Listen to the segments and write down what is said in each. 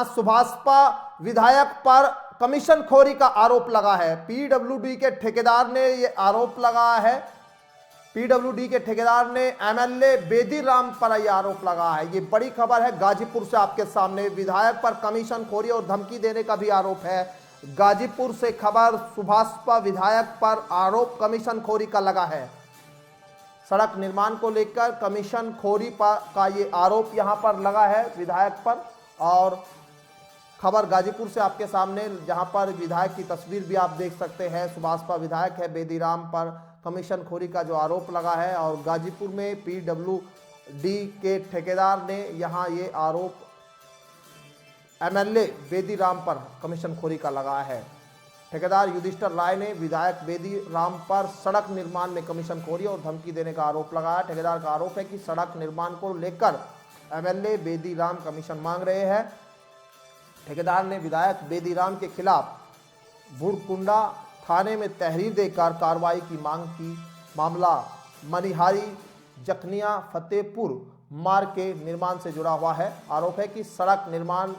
सुभाषपा विधायक पर कमीशन खोरी का आरोप लगा है। पीडब्ल्यूडी के ठेकेदार ने यह आरोप लगाया है। पीडब्ल्यूडी के ठेकेदार ने एमएलए बेदी राम पर यह आरोप लगा है। ये बड़ी खबर है गाजीपुर से आपके सामने। विधायक पर कमीशन खोरी और धमकी देने का भी आरोप है। गाजीपुर से खबर, सुभाषपा विधायक पर आरोप कमीशन खोरी का लगा है। सड़क निर्माण को लेकर कमीशन खोरी का ये आरोप यहां पर लगा है विधायक पर। और खबर गाजीपुर से आपके सामने, जहां पर विधायक की तस्वीर भी आप देख सकते हैं। सुभाषपा विधायक है, बेदी राम पर कमीशन खोरी का जो आरोप लगा है। और गाजीपुर में पीडब्ल्यूडी के ठेकेदार ने यहां ये आरोप एमएलए बेदी राम पर कमीशन खोरी का लगाया है। ठेकेदार युधिष्ठिर राय ने विधायक बेदी राम पर सड़क निर्माण में कमीशन खोरी और धमकी देने का आरोप लगाया। ठेकेदार का आरोप है कि सड़क निर्माण को लेकर एमएलए बेदी राम कमीशन मांग रहे हैं। ठेकेदार ने विधायक बेदी राम के खिलाफ भुड़कुंडा थाने में तहरीर देकर कार्रवाई की मांग की। मामला मनिहारी जखनिया फतेहपुर मार्ग के निर्माण से जुड़ा हुआ है। आरोप है कि सड़क निर्माण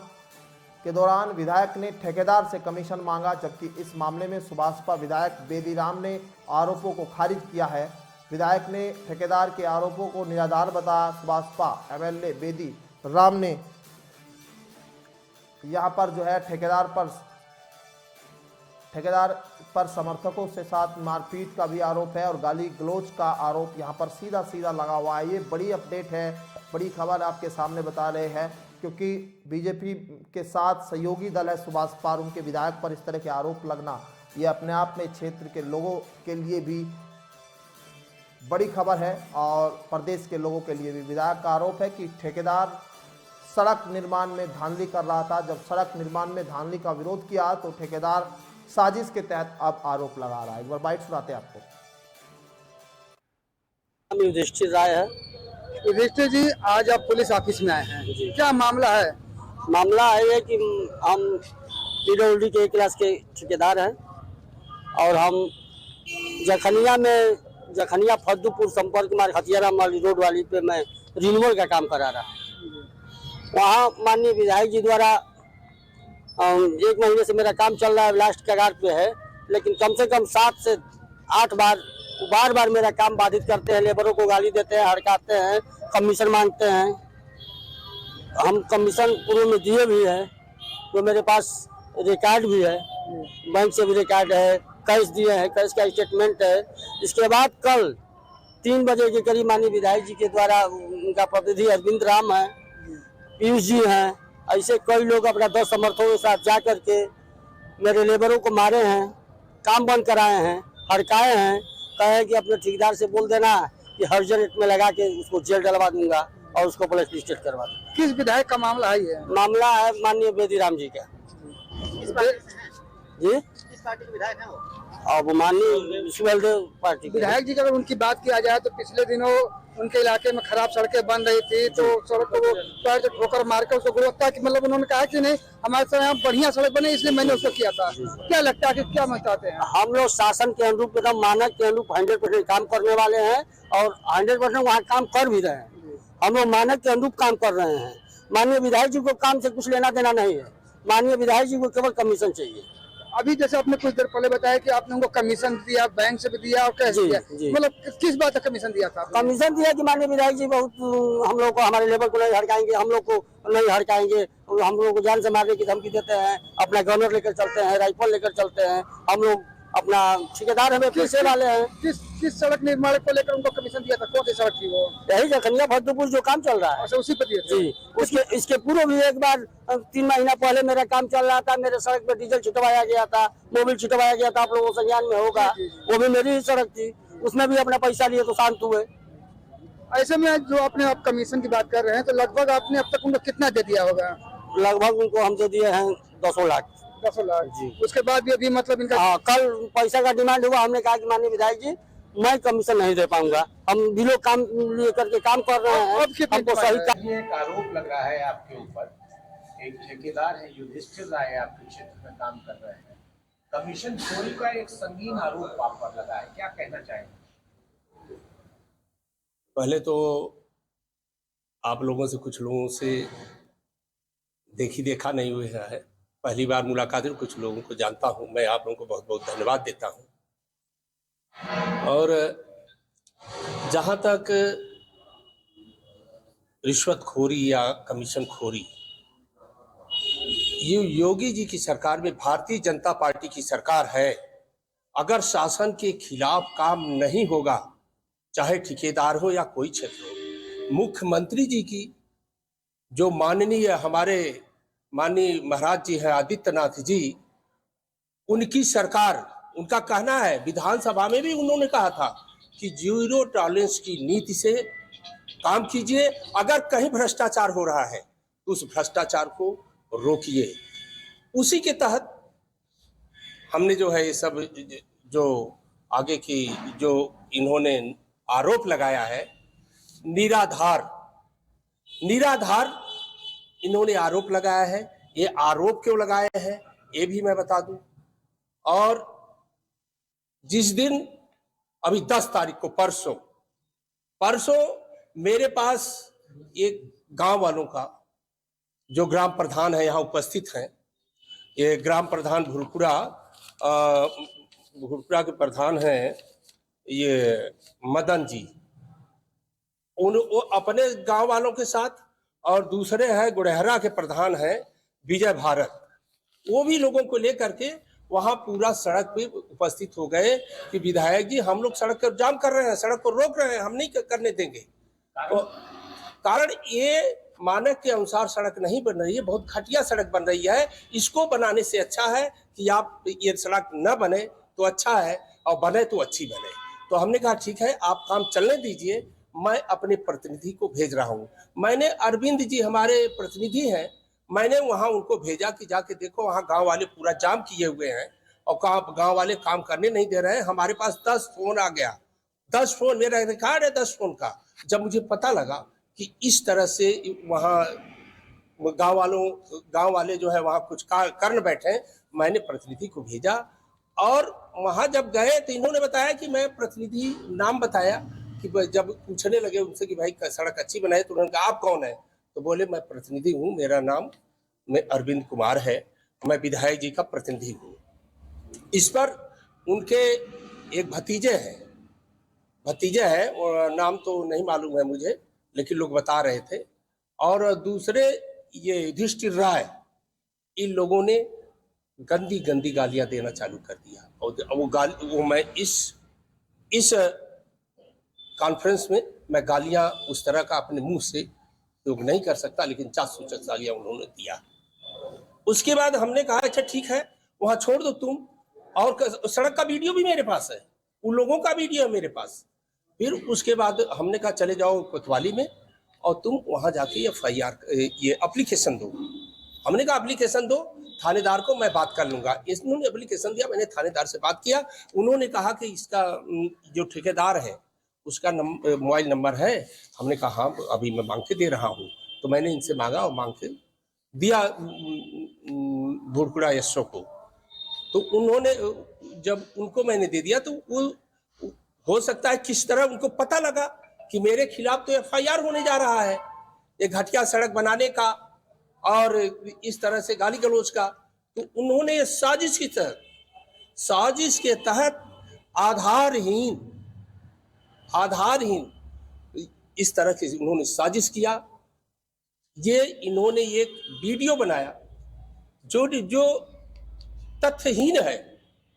के दौरान विधायक ने ठेकेदार से कमीशन मांगा, जबकि इस मामले में सुभाषपा विधायक बेदी राम ने आरोपों को खारिज किया है। विधायक ने ठेकेदार के आरोपों को निराधार बताया। सुभाषपा एमएलए बेदी राम ने यहां पर जो है ठेकेदार पर समर्थकों से साथ मारपीट का भी आरोप है और गाली गलौज का आरोप यहां पर सीधा सीधा लगा हुआ है। ये बड़ी अपडेट है, बड़ी खबर आपके सामने बता रहे हैं, क्योंकि बीजेपी के साथ सहयोगी दल है सुभाषपा, उनके विधायक पर इस तरह के आरोप लगना ये अपने आप में क्षेत्र के लोगों के लिए भी बड़ी खबर है और प्रदेश के लोगों के लिए भी। विधायक का आरोप है कि ठेकेदार सड़क निर्माण में धांधली कर रहा था। जब सड़क निर्माण में धांधली का विरोध किया तो ठेकेदार साजिश के तहत अब आरोप लगा रहा है। एक बार बाइट सुनाते हैं आपको। युधिष्ठिर राय है। युधिष्ठिर जी, आज आप पुलिस ऑफिस में आए हैं, क्या मामला है? मामला है कि हम पीडब्ल्यूडी के क्लास के ठेकेदार हैं और हम जखनिया फद्दूपुर संपर्क मार्ग हथियारा वाली रोड वाली पे मैं रिन्यूअल का काम करा रहा हूँ। वहाँ माननीय विधायक जी द्वारा 1 महीने से मेरा काम चल रहा है, लास्ट कगार पे है, लेकिन कम से कम 7 से 8 बार मेरा काम बाधित करते हैं। लेबरों को गाली देते हैं, हड़काते हैं, कमीशन मांगते हैं। हम कमीशन पूर्व में दिए भी हैं, तो मेरे पास रिकॉर्ड भी है, बैंक से भी रिकॉर्ड है, कैश दिए हैं, कैश का स्टेटमेंट है। इसके बाद कल 3 बजे के करीब माननीय विधायक जी के द्वारा, उनका प्रतिनिधि अरविंद राम है, पीयूष जी हैं, ऐसे कई लोग अपना 10 समर्थकों के साथ जा करके मेरे लेबरों को मारे हैं, काम बंद कराए हैं, हड़काए हैं। कहे कि अपने ठेकेदार से बोल देना कि हर्जन रेट में लगा के उसको जेल डलवा दूंगा और उसको पुलिस लिस्टेड करवा दूंगा। किस विधायक का मामला है ये? मामला है माननीय बेदी राम जी का। इस पार्टी के विधायक हैं वो? और वो माननीय विश्वदेव पार्टी विधायक जी की अगर उनकी बात किया जाए तो पिछले दिनों उनके इलाके में खराब सड़कें बन रही थी, तो सड़क को वो पैर से ठोकर मार कर उसको गुणवत्ता की, मतलब उन्होंने कहा कि नहीं हमारे साथ यहाँ बढ़िया सड़क बने, इसलिए मैंने उसको किया था। क्या लगता है कि क्या चाहते हैं? हम लोग शासन के अनुरूप, एकदम मानक के अनुरूप 100% काम करने वाले हैं और 100% वहाँ काम कर भी रहे हैं। हम लोग मानक के अनुरूप काम कर रहे हैं। माननीय विधायक जी को काम से कुछ लेना देना नहीं है। माननीय विधायक जी को केवल कमीशन चाहिए। अभी जैसे आपने कुछ देर पहले बताया कि आपने उनको कमीशन दिया, बैंक से भी दिया और कैश दिया, मतलब किस बात का कमीशन दिया था? कमीशन दिया कि माननीय विधायक जी बहुत हम लोग को, हमारे लेबर को नहीं हड़काएंगे, हम लोग को नहीं हड़काएंगे, हम लोग को जान से मारने की धमकी देते हैं, अपना गवर्नर लेकर चलते हैं, राइफल लेकर चलते हैं। हम लोग अपना ठेकेदार हमें पैसे वाले हैं। किस सड़क निर्माण को लेकर उनको कमीशन दिया था? कौन सी सड़क थी वो? यही जखनिया फद्दूपुर जो काम चल रहा है। अच्छा, उसी पर दिया जी। उसके इसके पूर्व भी एक बार 3 महीना पहले मेरा काम चल रहा था, मेरे सड़क पे डीजल छिटवाया गया था, मोबिल छिटवाया गया था, आप लोगों को संज्ञान में होगा। वो भी मेरी ही सड़क थी, उसमें भी अपना पैसा लिए तो शांत हुए। ऐसे में जो आपने आप कमीशन की बात कर रहे हैं, तो लगभग आपने अब तक उनको कितना दे दिया होगा? लगभग उनको हम दे दिए हैं 10 लाख। 10 लाख जी। उसके बाद भी अभी मतलब इनका? हाँ, कल पैसा का डिमांड हुआ, हमने कहा कि माननीय विधायक जी मैं कमीशन नहीं दे पाऊंगा, हम भी लोग काम लेकर के काम कर रहे हैं, हमको सही काम। ये एक आरोप लग रहा है आपके ऊपर, एक ठेकेदार है युधिष्ठिर राय आपके क्षेत्र में काम कर रहे हैं, कमीशन चोरी का एक संगीन आरोप आप पर लगा है, क्या कहना चाहेंगे? पहले तो आप लोगों से, कुछ लोगों से देखी देखा नहीं हुआ है, पहली बार मुलाकात है। कुछ लोगों को जानता हूं। मैं आप लोगों को बहुत बहुत धन्यवाद देता हूं। और जहां तक रिश्वतखोरी या कमीशन खोरी, ये योगी जी की सरकार में भारतीय जनता पार्टी की सरकार है। अगर शासन के खिलाफ काम नहीं होगा, चाहे ठेकेदार हो या कोई क्षेत्र हो, मुख्यमंत्री जी की जो हमारे माननीय महाराज जी हैं आदित्यनाथ जी, उनकी सरकार, उनका कहना है, विधानसभा में भी उन्होंने कहा था कि जीरो टॉलरेंस की नीति से काम कीजिए। अगर कहीं भ्रष्टाचार हो रहा है तो उस भ्रष्टाचार को रोकिए। उसी के तहत हमने जो है ये सब जो आगे की जो इन्होंने आरोप लगाया है, निराधार इन्होंने आरोप लगाया है। ये आरोप क्यों लगाए हैं ये भी मैं बता दूं। और जिस दिन अभी 10 तारीख को परसों मेरे पास एक गांव वालों का जो ग्राम प्रधान है यहाँ उपस्थित हैं, ये ग्राम प्रधान भुरपुरा के प्रधान हैं ये मदन जी, वो अपने गांव वालों के साथ, और दूसरे हैं गुड़हरा के प्रधान हैं विजय भारत, वो भी लोगों को लेकर के वहां पूरा सड़क पे उपस्थित हो गए कि विधायक जी हम लोग सड़क को जाम कर रहे हैं, सड़क को रोक रहे हैं, हम नहीं करने देंगे। तो कारण ये मानक के अनुसार सड़क नहीं बन रही है, बहुत घटिया सड़क बन रही है। इसको बनाने से अच्छा है कि आप ये सड़क न बने तो अच्छा है, और बने तो अच्छी बने। तो हमने कहा ठीक है, आप काम चलने दीजिए, मैं अपने प्रतिनिधि को भेज रहा हूँ। मैंने अरविंद जी हमारे प्रतिनिधि हैं, मैंने वहां उनको भेजा कि जाके देखो, वहां गांव वाले पूरा जाम किए हुए हैं और गांव वाले काम करने नहीं दे रहे हैं। हमारे पास 10 फोन आ गया, 10 फोन, मेरा रिकॉर्ड है 10 फोन का। जब मुझे पता लगा कि इस तरह से वहां गांव वाले जो है वहां कुछ करने बैठे, मैंने प्रतिनिधि को भेजा। और वहां जब गए तो इन्होंने बताया कि मैं प्रतिनिधि नाम बताया कि जब पूछने लगे उनसे कि भाई सड़क अच्छी बनाई, तो उन्होंने कहा आप कौन है? तो बोले मैं प्रतिनिधि हूँ, मेरा नाम अरविंद कुमार है, मैं विधायक जी का प्रतिनिधि हूँ। इस पर उनके एक भतीजे हैं, और नाम तो नहीं मालूम है मुझे, लेकिन लोग बता रहे थे। और दूसरे ये युधिष्ठिर राय, इन लोगों ने गंदी गंदी गालियां देना चालू कर दिया। और वो मैं इस कॉन्फ्रेंस में मैं गालियां उस तरह का अपने मुंह से उपयोग नहीं कर सकता, लेकिन 400 गालियां उन्होंने दिया। उसके बाद हमने कहा अच्छा ठीक है, वहां छोड़ दो तुम, और सड़क का वीडियो भी मेरे पास है, उन लोगों का वीडियो है मेरे पास। फिर उसके बाद हमने कहा चले जाओ कोतवाली में और तुम वहां जाके FIR ये एप्लीकेशन दो। हमने कहा एप्लीकेशन दो, थानेदार को मैं बात कर लूंगा। इन्होंने एप्लीकेशन दिया, मैंने थानेदार से बात किया। उन्होंने कहा कि इसका जो ठेकेदार है उसका मोबाइल नंबर है। हमने कहा हाँ, अभी मैं मांग के दे रहा हूँ। तो मैंने इनसे मांगा और मांग के दिया भुरपुरा SO को। तो उन्होंने जब उनको मैंने दे दिया तो वो हो सकता है किस तरह उनको पता लगा कि मेरे खिलाफ तो FIR होने जा रहा है, एक घटिया सड़क बनाने का और इस तरह से गाली गलौज का। तो उन्होंने ये साजिश के तहत आधारहीन इस तरह की उन्होंने साजिश किया। ये इन्होंने एक वीडियो बनाया जो तथ्यहीन है,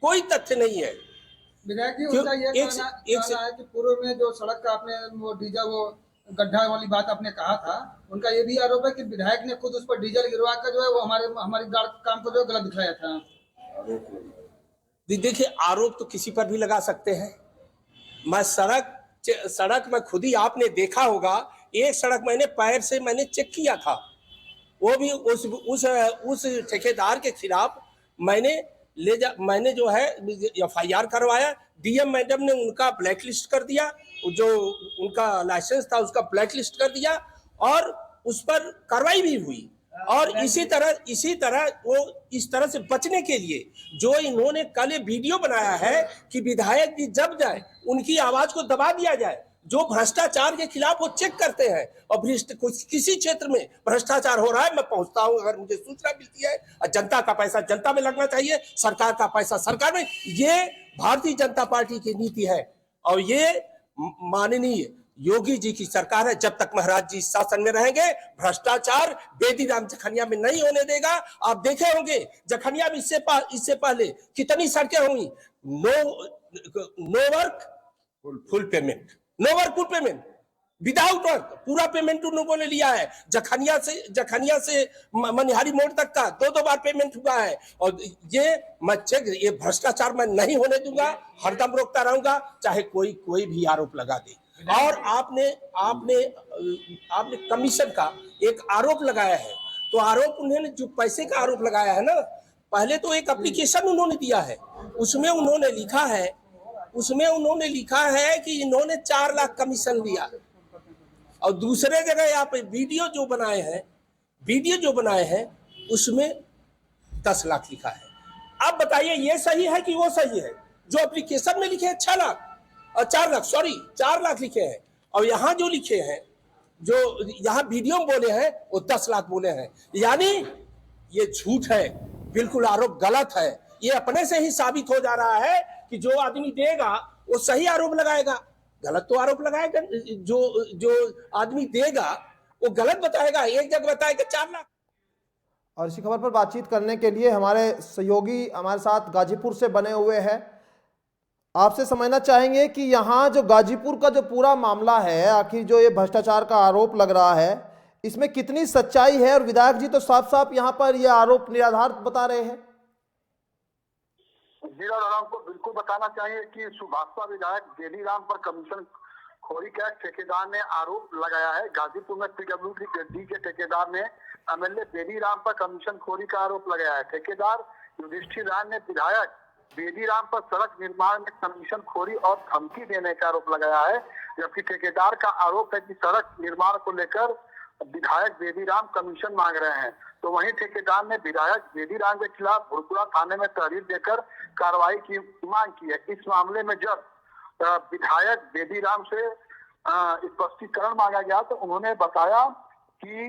कोई तथ्य नहीं है। विधायक जी उनका ये कहना है कि पूर्व में जो सड़क का आपने वो गड्ढा वाली बात आपने कहा था, उनका ये भी आरोप है कि विधायक ने खुद उस पर डीजल गिरवा कर जो है वो हमारी काम को जो गलत दिखाया था। देखिए, आरोप तो किसी पर भी लगा सकते हैं। मैं सड़क में खुद ही आपने देखा होगा, एक सड़क मैंने पैर से मैंने चेक किया था, वो भी उस ठेकेदार के खिलाफ मैंने जो है FIR करवाया। DM मैडम ने उनका ब्लैकलिस्ट कर दिया, जो उनका लाइसेंस था उसका ब्लैकलिस्ट कर दिया, और उस पर कार्रवाई भी हुई। और इसी तरह वो इस तरह से बचने के लिए जो इन्होंने कल वीडियो बनाया है कि विधायक जी जब जाए उनकी आवाज को दबा दिया जाए, जो भ्रष्टाचार के खिलाफ वो चेक करते हैं, और किसी क्षेत्र में भ्रष्टाचार हो रहा है मैं पहुंचता हूं, अगर मुझे सूचना मिलती है। और जनता का पैसा जनता में लगना चाहिए, सरकार का पैसा सरकार में। ये भारतीय जनता पार्टी की नीति है और ये माननीय योगी जी की सरकार है। जब तक महाराज जी शासन में रहेंगे भ्रष्टाचार बेदीराम जखनिया में नहीं होने देगा। आप देखे होंगे जखनिया में इससे पहले कितनी सड़कें हुई, no work full payment, no work full payment, without work पूरा पेमेंट उन लोगों ने लिया है। जखनिया से मनिहारी मोड़ तक का 2-2 बार पेमेंट हुआ है। और ये भ्रष्टाचार मैं नहीं होने दूंगा, हरदम रोकता रहूंगा, चाहे कोई भी आरोप लगा दे। और आपने कमीशन का एक आरोप लगाया है, तो आरोप उन्होंने जो पैसे का आरोप लगाया है ना, पहले तो एक एप्लीकेशन उन्होंने दिया है, उसमें उन्होंने लिखा है कि इन्होंने 4 लाख कमीशन लिया। और दूसरे जगह यहाँ पे वीडियो जो बनाए हैं उसमें 10 लाख लिखा है। अब बताइए ये सही है कि वो सही है? जो एप्लीकेशन में लिखे हैं 6 लाख और 4 लाख लिखे हैं, और यहाँ जो लिखे हैं, जो यहाँ वीडियो में बोले हैं वो 10 लाख बोले हैं। यानी ये झूठ है, बिल्कुल आरोप गलत है। ये अपने से ही साबित हो जा रहा है कि जो आदमी देगा वो सही आरोप लगाएगा, गलत तो आरोप लगाएगा। जो आदमी देगा वो गलत बताएगा। एक जगह बताएगा 4 लाख। और इसी खबर पर बातचीत करने के लिए हमारे सहयोगी हमारे साथ गाजीपुर से बने हुए हैं। आपसे समझना चाहेंगे कि यहाँ जो गाजीपुर का जो पूरा मामला है, आखिर जो ये भ्रष्टाचार का आरोप लग रहा है, इसमें कितनी सच्चाई है? और विधायक जी तो साफ साफ यहाँ पर ये आरोप निराधार बता रहे हैं। जी और आपको बिल्कुल बताना चाहिए कि सुभाषपा विधायक बेदीराम पर कमीशन खोरी का ठेकेदार ने आरोप लगाया है। गाजीपुर में पीडब्ल्यूडी के ठेकेदार ने एमएलए बेदीराम पर कमीशन खोरी का आरोप लगाया है। ठेकेदार युधिष्ठिर राय ने विधायक बेदीराम पर सड़क निर्माण में कमीशन खोरी और धमकी देने का आरोप लगाया है, जबकि ठेकेदार का आरोप है कि सड़क निर्माण को लेकर विधायक बेदीराम कमीशन मांग रहे हैं। तो वहीं ठेकेदार ने विधायक बेदीराम के खिलाफ भुरपुरा थाने में तहरीर देकर कार्रवाई की मांग की है। इस मामले में जब विधायक बेदीराम से स्पष्टीकरण मांगा गया तो उन्होंने बताया कि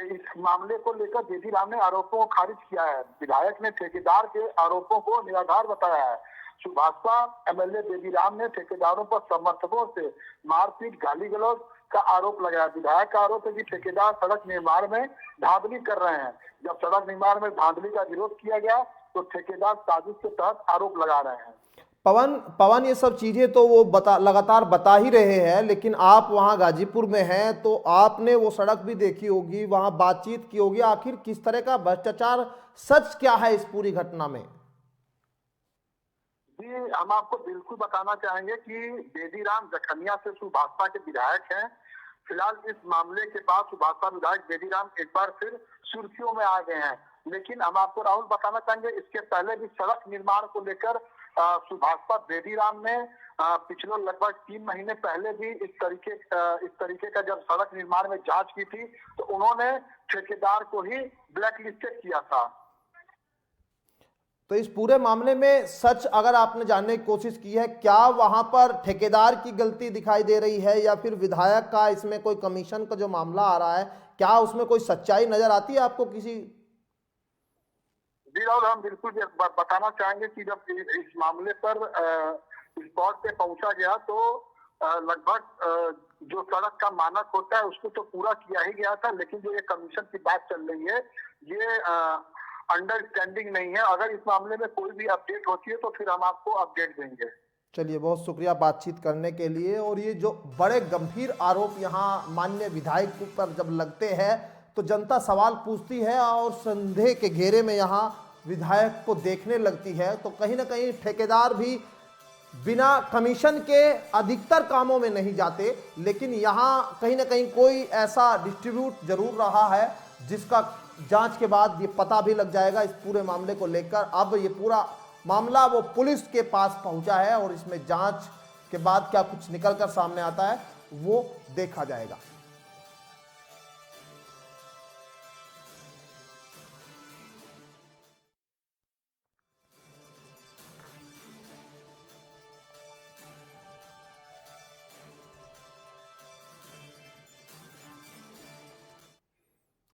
इस मामले को लेकर बेदीराम ने आरोपों को खारिज किया है। विधायक ने ठेकेदार के आरोपों को निराधार बताया है। सुभाषपा एमएलए बेदीराम ने ठेकेदारों पर समर्थकों से मारपीट, गाली गलौज का आरोप लगाया। विधायक का आरोप है कि ठेकेदार सड़क निर्माण में धांधली कर रहे हैं। जब सड़क निर्माण में धांधली का विरोध किया गया तो ठेकेदार साजिश के तहत आरोप लगा रहे हैं। पवन ये सब चीजें तो वो लगातार बता ही रहे हैं, लेकिन आप वहां गाजीपुर में हैं तो आपने वो सड़क भी देखी होगी, वहां बातचीत की होगी। आखिर किस तरह का भ्रष्टाचार, सच क्या है इस पूरी घटना में? जी हम आपको बिल्कुल बताना चाहेंगे कि बेदीराम जखनिया से सुभाषपा के विधायक हैं। फिलहाल इस मामले के बाद सुभाषपा विधायक बेदीराम एक बार फिर सुर्खियों में आ गए हैं। लेकिन हम आपको राहुल बताना चाहेंगे, इसके पहले भी सड़क निर्माण को लेकर सुभाषपा बेदीराम ने पिछले लगभग 3 महीने पहले भी इस तरीके का जब सड़क निर्माण में जांच की थी तो उन्होंने ठेकेदार को ही ब्लैकलिस्टेड किया था। तो इस पूरे मामले में सच अगर आपने जानने की कोशिश की है, क्या वहां पर ठेकेदार की गलती दिखाई दे रही है या फिर विधायक का इसमें कोई कमीशन का जो मामला आ रहा है, क्या उसमें कोई सच्चाई नजर आती है आपको किसी? जी राहुल, हम बिल्कुल बताना चाहेंगे कि जब इस मामले पर स्पॉट पे पहुंचा गया तो लगभग जो सड़क का मानक होता है उसको तो पूरा किया ही गया था, लेकिन जो ये कमीशन की बात चल रही है ये अंडरस्टैंडिंग नहीं है। अगर इस मामले में कोई भी अपडेट होती है तो फिर हम आपको अपडेट देंगे। चलिए, बहुत शुक्रिया बातचीत करने के लिए। और ये जो बड़े गंभीर आरोप यहाँ माननीय विधायक पर जब लगते हैं तो जनता सवाल पूछती है और संदेह के घेरे में यहाँ विधायक को देखने लगती है। तो कहीं ना कहीं ठेकेदार भी बिना कमीशन के अधिकतर कामों में नहीं जाते, लेकिन यहाँ कहीं ना कहीं कोई ऐसा डिस्ट्रीब्यूट जरूर रहा है जिसका जांच के बाद ये पता भी लग जाएगा इस पूरे मामले को लेकर। अब ये पूरा मामला वो पुलिस के पास पहुंचा है और इसमें जांच के बाद क्या कुछ निकल कर सामने आता है वो देखा जाएगा।